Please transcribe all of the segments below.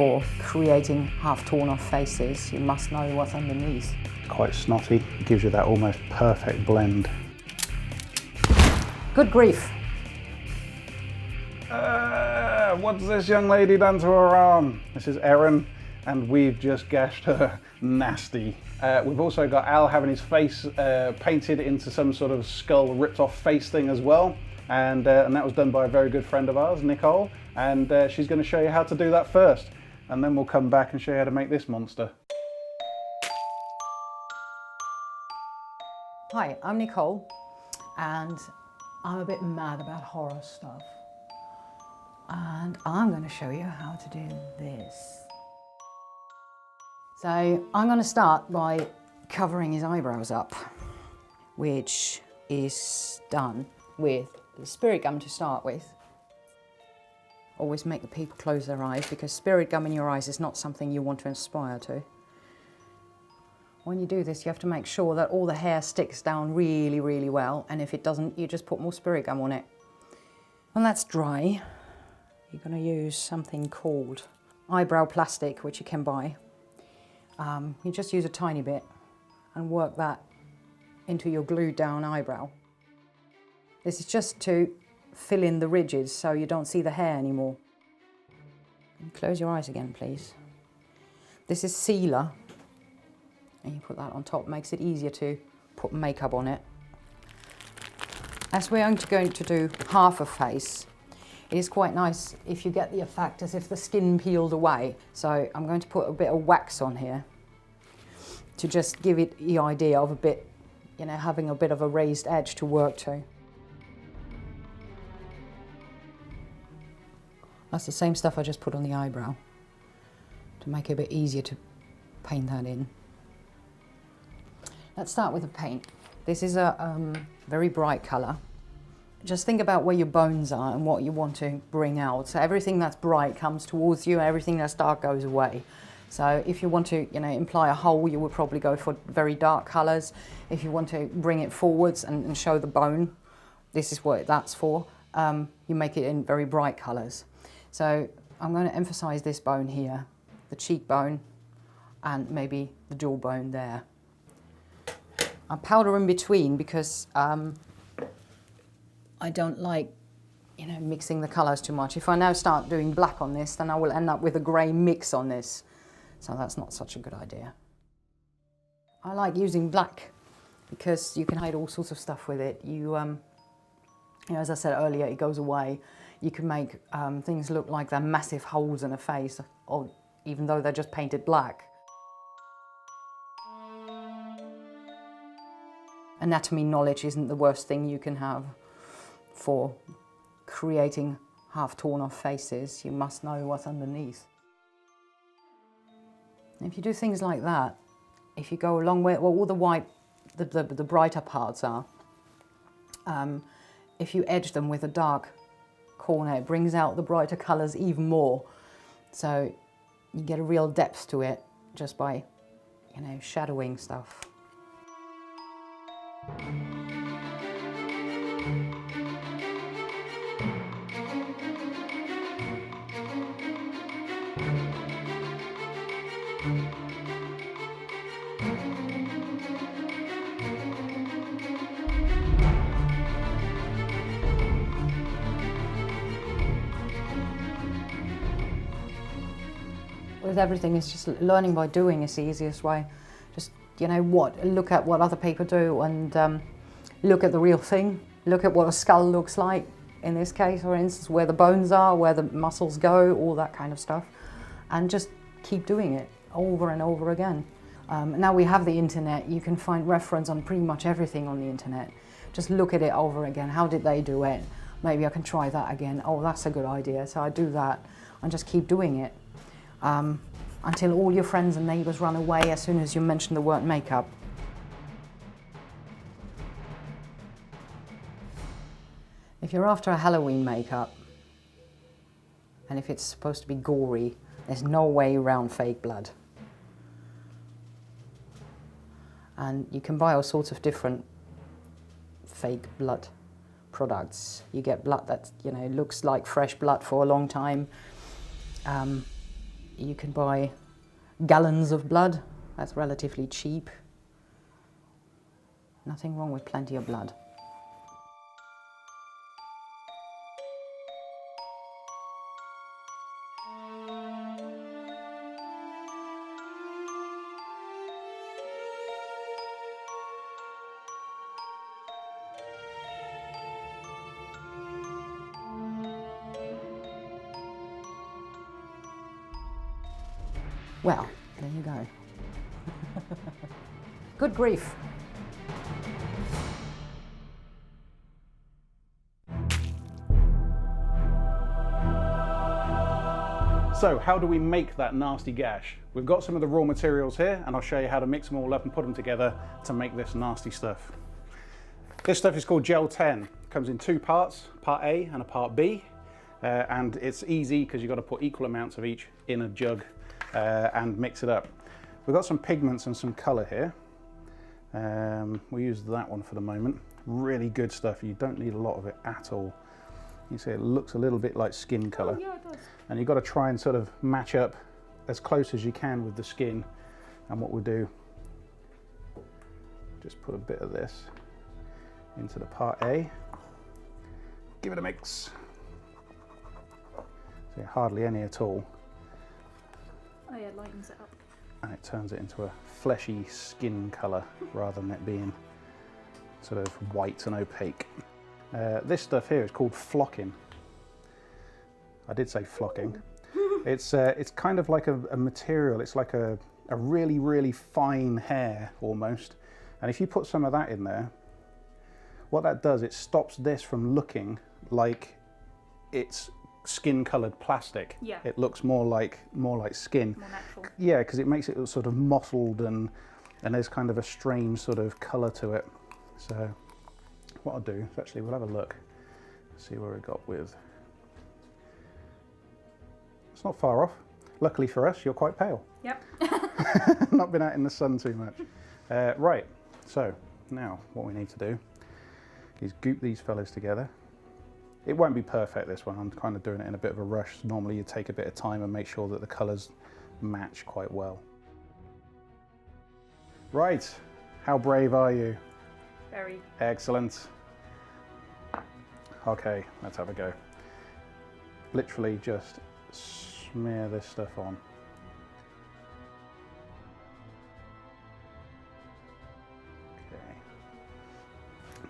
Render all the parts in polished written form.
For creating half torn off faces, you must know what's underneath. Quite snotty, it gives you that almost perfect blend. Good grief. What's this young lady done to her arm? This is Erin, and we've just gashed her nasty. We've also got Al having his face painted into some sort of skull ripped off face thing as well. And that was done by a very good friend of ours, Nicole. And she's going to show you how to do that first. And then we'll come back and show you how to make this monster. Hi, I'm Nicole, and I'm a bit mad about horror stuff. And I'm going to show you how to do this. So I'm going to start by covering his eyebrows up, which is done with the spirit gum to start with. Always make the people close their eyes, because spirit gum in your eyes is not something you want to aspire to. When you do this, you have to make sure that all the hair sticks down really, really well, and if it doesn't, you just put more spirit gum on it. When that's dry, you're going to use something called eyebrow plastic, which you can buy. You just use a tiny bit and work that into your glued down eyebrow. This is just to fill in the ridges so you don't see the hair anymore. And close your eyes again, please. This is sealer, and you put that on top, makes it easier to put makeup on it. As we're going to do half a face, it is quite nice if you get the effect as if the skin peeled away. So I'm going to put a bit of wax on here to just give it the idea of a bit, you know, having a bit of a raised edge to work to. That's the same stuff I just put on the eyebrow to make it a bit easier to paint that in. Let's start with the paint. This is a very bright colour. Just think about where your bones are and what you want to bring out. So everything that's bright comes towards you, everything that's dark goes away. So if you want to, you know, imply a hole, you would probably go for very dark colours. If you want to bring it forwards and show the bone, this is what that's for. You make it in very bright colours. So I'm going to emphasise this bone here, the cheekbone, and maybe the jawbone there. I powder in between because I don't like, you know, mixing the colours too much. If I now start doing black on this, then I will end up with a grey mix on this. So that's not such a good idea. I like using black because you can hide all sorts of stuff with it. You know, as I said earlier, it goes away. You can make things look like they're massive holes in a face, or even though they're just painted black. Anatomy knowledge isn't the worst thing you can have for creating half torn off faces. You must know what's underneath. If you do things like that, if you go along where all the white, the brighter parts are, if you edge them with a dark corner, it brings out the brighter colours even more. So you get a real depth to it just by, you know, shadowing stuff. With everything, it's just learning by doing is the easiest way. Just, you know, look at what other people do and look at the real thing. Look at what a skull looks like, in this case, for instance, where the bones are, where the muscles go, all that kind of stuff. And just keep doing it over and over again. Now we have the internet, you can find reference on pretty much everything on the internet. Just look at it over again. How did they do it? Maybe I can try that again. Oh, that's a good idea. So I do that and just keep doing it. Until all your friends and neighbours run away as soon as you mention the word makeup. If you're after a Halloween makeup, and if it's supposed to be gory, there's no way around fake blood. And you can buy all sorts of different fake blood products. You get blood that, you know, looks like fresh blood for a long time. You can buy gallons of blood. That's relatively cheap. Nothing wrong with plenty of blood. Well, there you go. Good grief. So how do we make that nasty gash? We've got some of the raw materials here, and I'll show you how to mix them all up and put them together to make this nasty stuff. This stuff is called Gel 10. It comes in two parts, part A and a part B. And it's easy because you've got to put equal amounts of each in a jug and mix it up. We've got some pigments and some colour here. We'll use that one for the moment. Really good stuff. You don't need a lot of it at all. You see it looks a little bit like skin colour. Oh, yeah, it does. And you've got to try and sort of match up as close as you can with the skin. And what we'll do, just put a bit of this into the part A. Give it a mix. See, hardly any at all. Oh yeah, lightens it up. And it turns it into a fleshy skin colour rather than it being sort of white and opaque. This stuff here is called flocking. I did say flocking. It's kind of like a material. It's like a really, really fine hair almost. And if you put some of that in there, what that does, it stops this from looking like it's skin-coloured plastic. Yeah. It looks more like skin. More natural. Yeah, because it makes it sort of mottled and there's kind of a strange sort of colour to it. So what I'll do is actually we'll have a look, see where we got with. It's not far off. Luckily for us, you're quite pale. Yep. Not been out in the sun too much. Right, so now what we need to do is goop these fellas together. It won't be perfect, this one. I'm kind of doing it in a bit of a rush. Normally you take a bit of time and make sure that the colours match quite well. Right, how brave are you? Very. Excellent. Okay, let's have a go. Literally just smear this stuff on. Okay.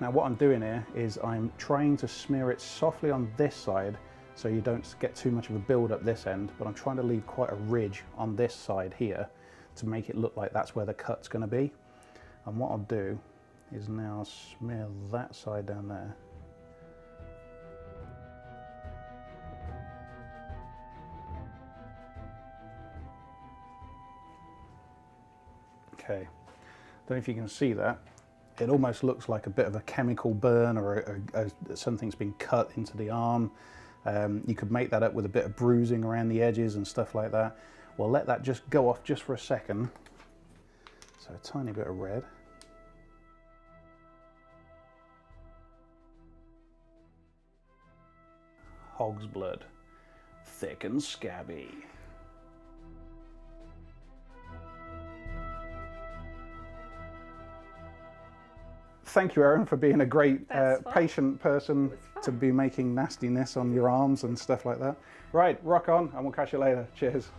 Now what I'm doing here is I'm trying to smear it softly on this side so you don't get too much of a build up this end, but I'm trying to leave quite a ridge on this side here to make it look like that's where the cut's going to be. And what I'll do is now smear that side down there. Okay, don't know if you can see that. It almost looks like a bit of a chemical burn or something's been cut into the arm. You could make that up with a bit of bruising around the edges and stuff like that. We'll let that just go off just for a second. So a tiny bit of red. Hog's blood, thick and scabby. Thank you, Erin, for being a great patient person to be making nastiness on your arms and stuff like that. Right, rock on, and we'll catch you later. Cheers.